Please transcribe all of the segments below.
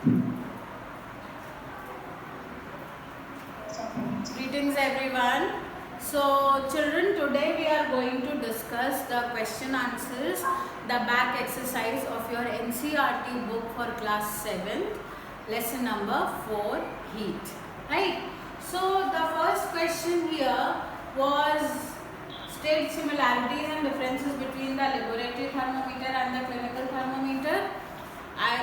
Greetings everyone. So children, today we are going to discuss the question answers, the back exercise of your NCERT book for class 7th, lesson number 4, heat. Right? So the first question here was state similarities and differences between the laboratory thermometer and the clinical thermometer.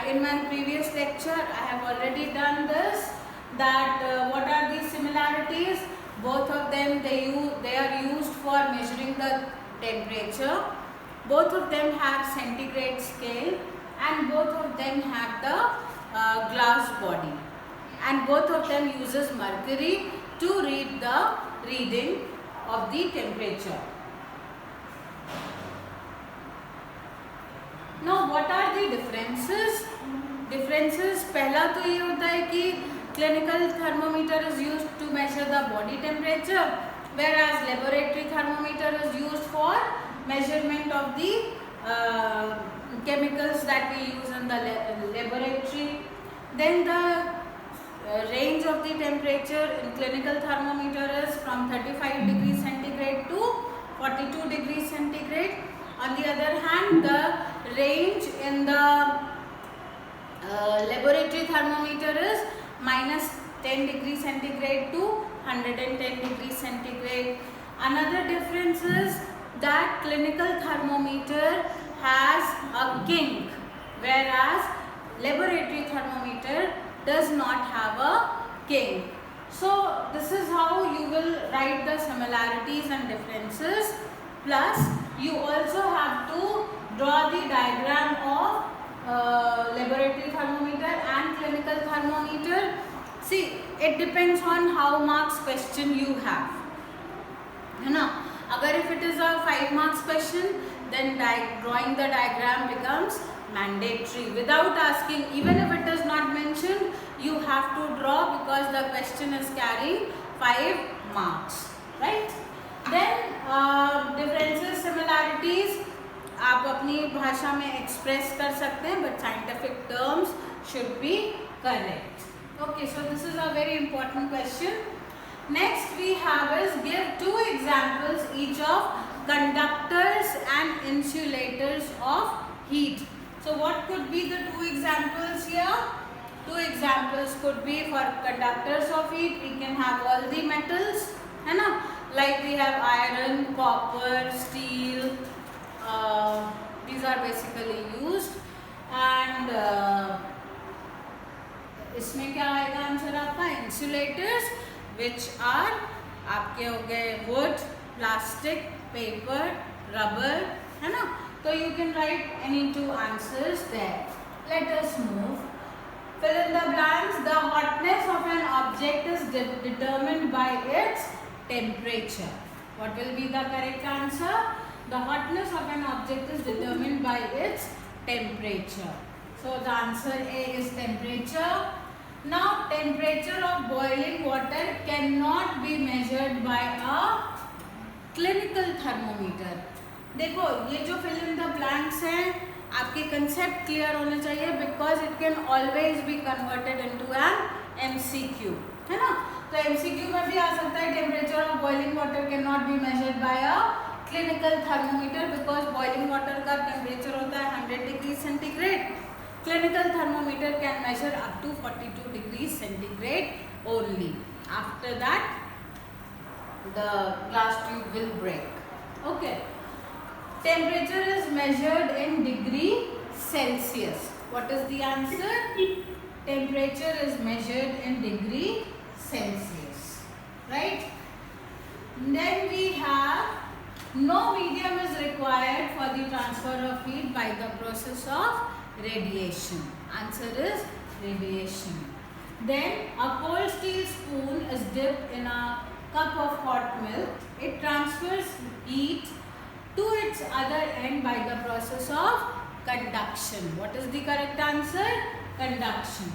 In my previous lecture I have already done this, that what are the similarities. Both of them they are used for measuring the temperature. Both of them have centigrade scale and both of them have the glass body, and both of them uses mercury to read the reading of the temperature. Now what are the differences? Differences पहला तो ये होता है कि clinical thermometer is used to measure the body temperature, whereas laboratory thermometer is used for measurement of the chemicals that we use in the laboratory. Then the range of the temperature in clinical thermometer is from 35 degrees centigrade to 42 degrees centigrade. On the other hand, the range in the laboratory thermometer is minus 10 degrees centigrade to 110 degrees centigrade. Another difference is that clinical thermometer has a kink, whereas laboratory thermometer does not have a kink. So this is how you will write the similarities and differences. Plus you also have to draw the diagram of laboratory thermometer and clinical thermometer. See, it depends on how marks question you have, है ना. अगर if it is a 5 marks question, then drawing the diagram becomes mandatory. Without asking, even if it is not mentioned, you have to draw because the question is carrying 5 marks, right? Then differences, similarities आप अपनी भाषा में express कर सकते हैं, but scientific terms should be correct. Okay, so this is a very important question. Next we have is give 2 examples each of conductors and insulators of heat. So what could be the 2 examples here? 2 examples could be for conductors of heat. We can have all the metals, है ना, like we have iron, copper, steel. These are basically used, and इसमें क्या आएगा answer आपका? Insulators, which are आपके हो गए would, plastic, paper, rubber, है ना. तो you can write any 2 answers there. Let us move. Fill in the blanks. The hotness of an object is determined by its temperature. What will be the correct answer? The hotness of an object is determined by its temperature. So the answer A is temperature. Now temperature of boiling water cannot be measured by a clinical thermometer. देखो ये जो fill in the blanks हैं आपके concept clear होने चाहिए, because it can always be converted into an MCQ, है ना. तो MCQ में भी आ सकता है temperature of boiling water can not be measured by a clinical thermometer, because boiling water का टेम्परेचर होता है 100 degree centigrade. Clinical thermometer can measure up to 42 degree centigrade only. After that the glass tube will break. Okay. Temperature is measured in degree Celsius. What is the answer? Temperature is measured in degree Celsius, right? Then we have no medium is required for the transfer of heat by the process of radiation. Answer is radiation. Then a cold steel spoon is dipped in a cup of hot milk. It transfers heat to its other end by the process of conduction. What is the correct answer? Conduction.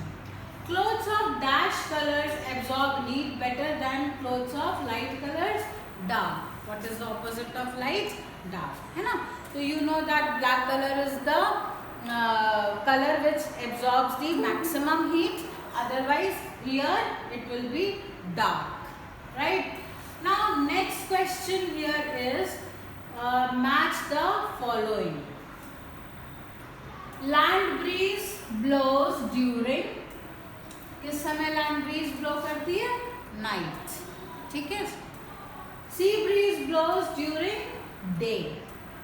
Clothes of dash colors absorb heat better than clothes of light colors. Dark. What is the opposite of light? Dark. है ना. So you know that black color is the color which absorbs the maximum heat, otherwise here it will be dark, right? Now next question here is match the following. Land breeze blows during, किस समय land breeze blow करती है? Night, ठीक है. Sea breeze blows during day,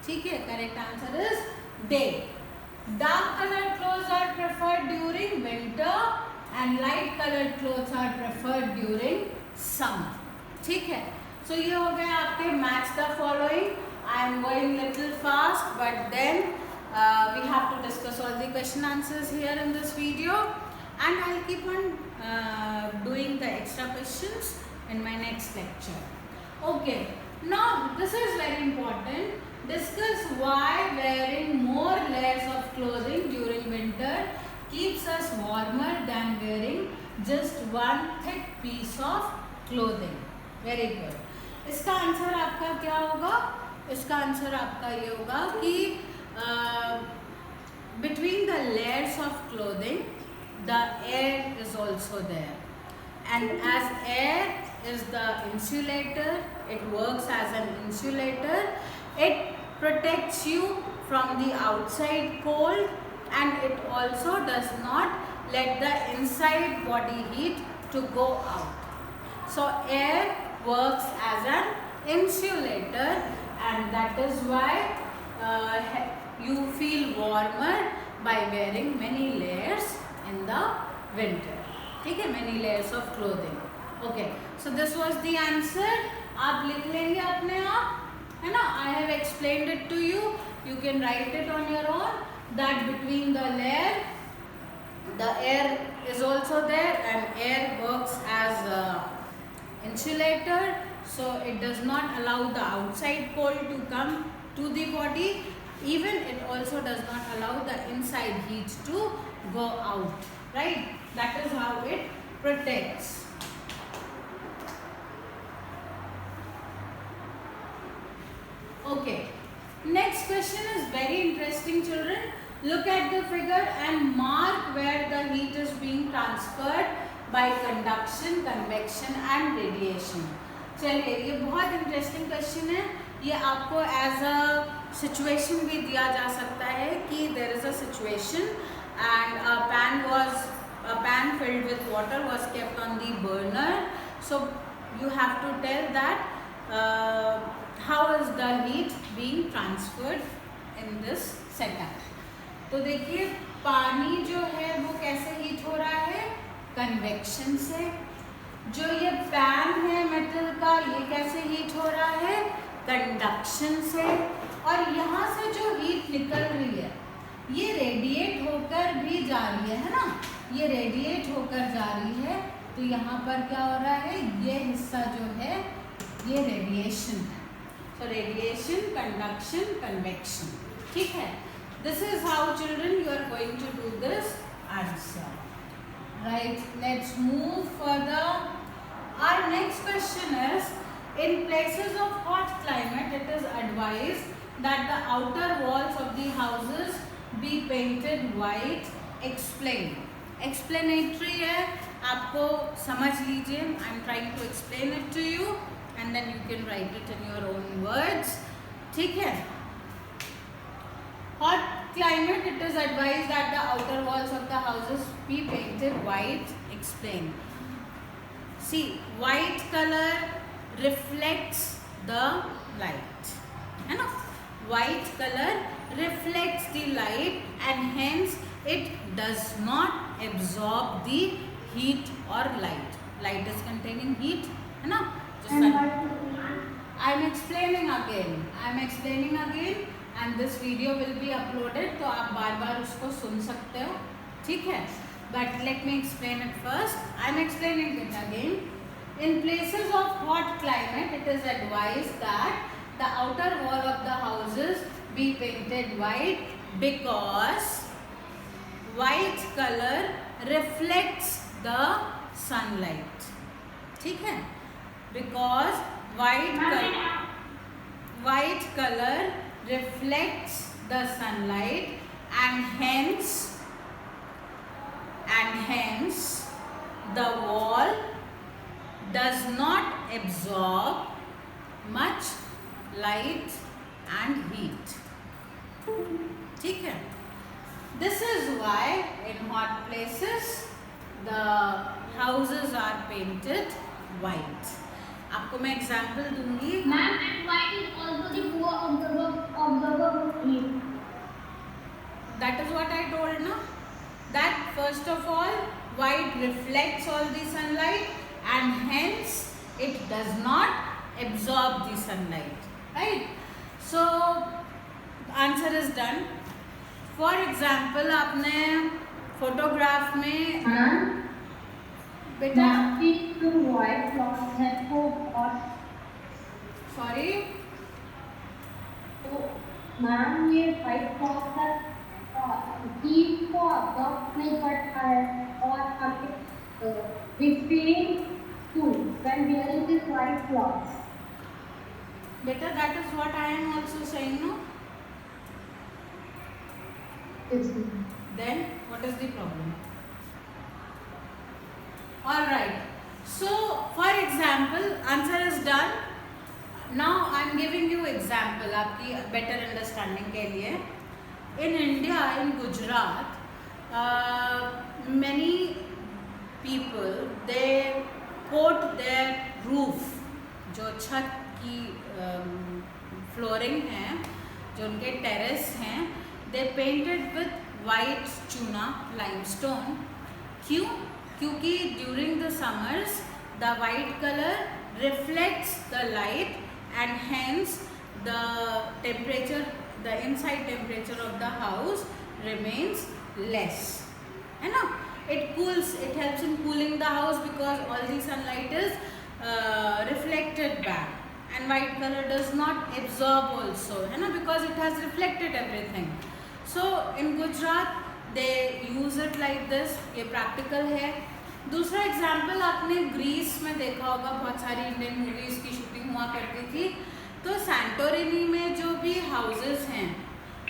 ठीक है. Correct answer is day. Dark colour clothes are preferred during winter and light colour clothes are preferred during summer, ठीक है. सो ये हो गया आपके match the following. I am going little fast but then we have to discuss all the question answers here in this video, and I'll keep on doing the extra questions in my next lecture. Okay, now this is very important. Discuss why wearing more layers of clothing during winter keeps us warmer than wearing just one thick piece of clothing. Very good. इसका answer आपका क्या होगा? इसका answer आपका ये होगा कि between the layers of clothing the air is also there, and as air is the insulator, it works as an insulator. It protects you from the outside cold, and it also does not let the inside body heat to go out. So air works as an insulator, and that is why you feel warmer by wearing many layers in the winter, ठीक है. many layers of clothing. Okay, so this was the answer. आप लिख लेंगे अपने आप, है ना. I have explained it to you. You can write it on your own, that between the layer the air is also there, and air works as a insulator, so it does not allow the outside cold to come to the body. Even it also does not allow the inside heat to go out, right? That is how it protects. Okay, next question is very interesting, children. Look at the figure and mark where the heat is being transferred by conduction, convection and radiation. चलिए, ये बहुत interesting question है. ये आपको as a situation भी दिया जा सकता है कि there is a situation and a pan filled with water was kept on the burner. So you have to tell that how is the heat being transferred in this setup. तो देखिए, पानी जो है वो कैसे हीट हो रहा है? कन्वेक्शन से. जो ये पैन है मेटल का, ये कैसे हीट हो रहा है? कंडक्शन से. और यहाँ से जो हीट निकल रही है ये रेडिएट होकर भी जा रही है ना. ये रेडिएट होकर जा रही है, तो यहाँ पर क्या हो रहा है? ये हिस्सा जो है ये रेडिएशन है. सो रेडिएशन, कंडक्शन, कन्वेक्शन, ठीक है. This is how children you are going to do this answer, right. Let's move further. Our next question is, in places of hot climate it is advised that the outer walls of the houses be painted white. Explain. Explanatory है, आपको समझ लीजिए. I am trying to explain it to you and then you can write it in your own words, ठीक है. Hot climate it is advised that the outer walls of the houses be painted white. Explain. See, white color reflects the light, है ना. White color reflects the light and hence it does not absorb the heat or light. Light is containing heat, है ना. I am explaining again and this video will be uploaded, तो आप बार बार उसको सुन सकते हो, ठीक है. But let me explain it first. I am explaining it again. In places of hot climate, it is advised that the outer wall of the houses be painted white because white color reflects the sunlight, ठीक है. Because white color reflects the sunlight and hence the wall does not absorb much light and heat. ठीक है? This is why in hot places the houses are painted white. आपको मैं example दूंगी. Ma'am, and white is also the poor observer of heat. That is what I told, no? That first of all, white reflects all the sunlight and hence it does not absorb the sunlight, right? So answer is done. For example, आपने photograph में बेटा white cloth है तो और sorry ma'am ये white cloth है heat को absorb नहीं करता है और हमें refrain cool when wearing this white cloth. बेटा that is what I am also saying, no? Then what is the problem? All right. So for example, answer is done. Now I am giving you example आपकी better understanding के लिए. In India, in Gujarat, many people they coat their roof, जो छत की flooring है, जो उनके terrace हैं, they painted with white चूना limestone. क्यों? क्योंकि during the summers the white color reflects the light and hence the temperature, the inside temperature of the house remains less. है ना? It cools, it helps in cooling the house because all the sunlight is reflected back, and white color does not absorb also, है ना? Because it has reflected everything. So in Gujarat they use it like this. ये practical है. दूसरा example आपने Greece में देखा होगा, बहुत सारी इंडियन मूवीज की शूटिंग हुआ करती थी. तो सैंटोरिनी में जो भी हाउसेस हैं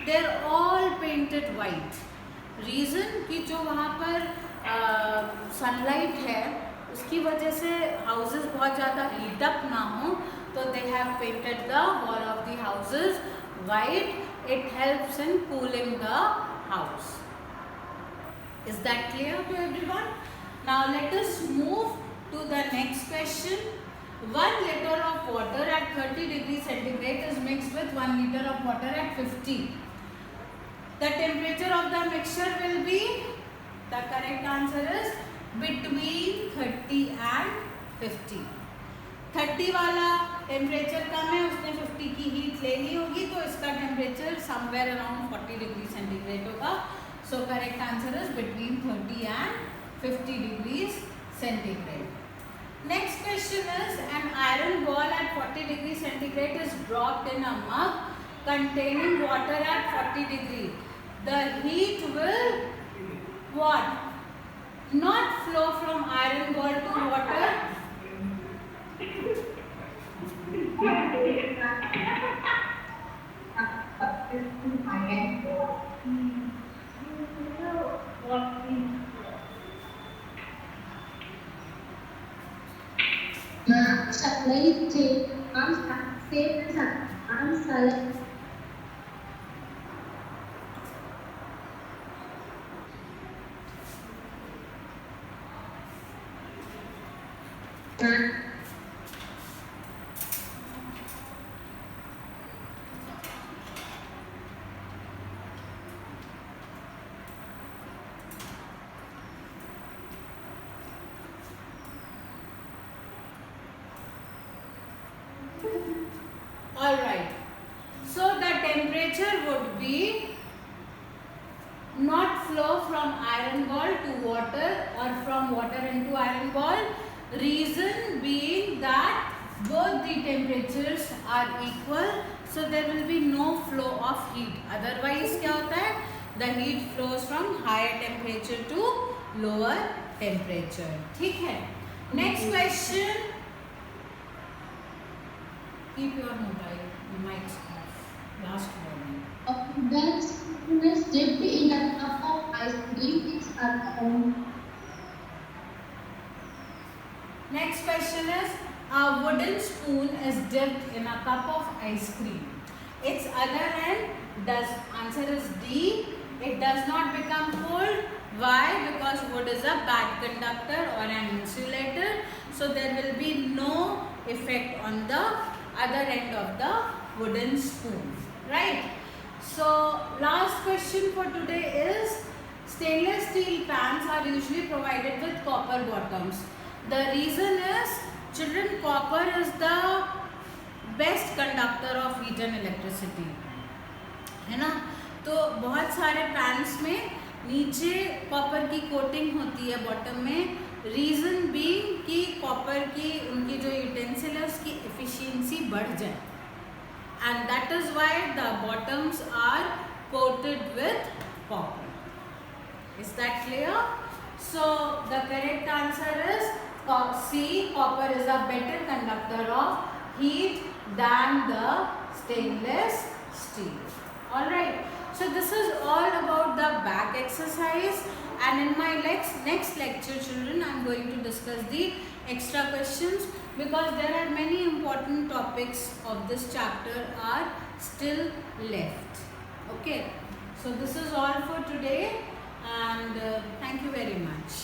they are all painted white. Reason कि जो वहाँ पर सनलाइट है उसकी वजह से हाउसेस बहुत ज़्यादा हीट अप ना हो, तो they have painted the wall of the houses white. It helps in cooling the house. Is that clear to everyone? Now let us move to the next question. 1 liter of water at 30 degrees centigrade is mixed with 1 liter of water at 50. The temperature of the mixture will be, the correct answer is between 30 and 50. 30 वाला temperature कम है, उसने 50 की heat ले ली होगी, तो इसका temperature somewhere around 40 degree centigrade होगा. So correct answer is between 30 and 50 degrees centigrade. Next question is, an iron ball at 40 degrees centigrade is dropped in a mug containing water at 40 degrees. The heat will what? Not flow from iron ball to water. Sunlight change arms sunlight. All right. So the temperature would be not flow from iron ball to water or from water into iron ball. Reason being that both the temperatures are equal, so there will be no flow of heat. Otherwise क्या होता है? The heat flows from higher temperature to lower temperature. ठीक है? Next question. Keep your mobile mics off. Last warning. Then spoon is dipped in a cup of ice cream. It's Next question is, a wooden spoon is dipped in a cup of ice cream. Its other end does, answer is D, it does not become cold. Why? Because wood is a bad conductor or an insulator. So there will be no effect on the other end of the wooden spoon. Right? So last question for today is, stainless steel pans are usually provided with copper bottoms. The reason is, children, copper is the best conductor of heat and electricity, है ना. तो बहुत सारे pans में नीचे copper की coating होती है बॉटम में. रीज़न भी कि कॉपर की उनकी जो यूटेंसिल है उसकी एफिशिएंसी बढ़ जाए, and that is why the bottoms are coated with copper. Is that clear? So the correct answer is C. Copper is a better conductor of heat than the stainless steel. Alright, so this is all about the back exercise, and in my next lecture, children, I am going to discuss the extra questions, because there are many important topics of this chapter are still left. Okay, so this is all for today, and thank you very much.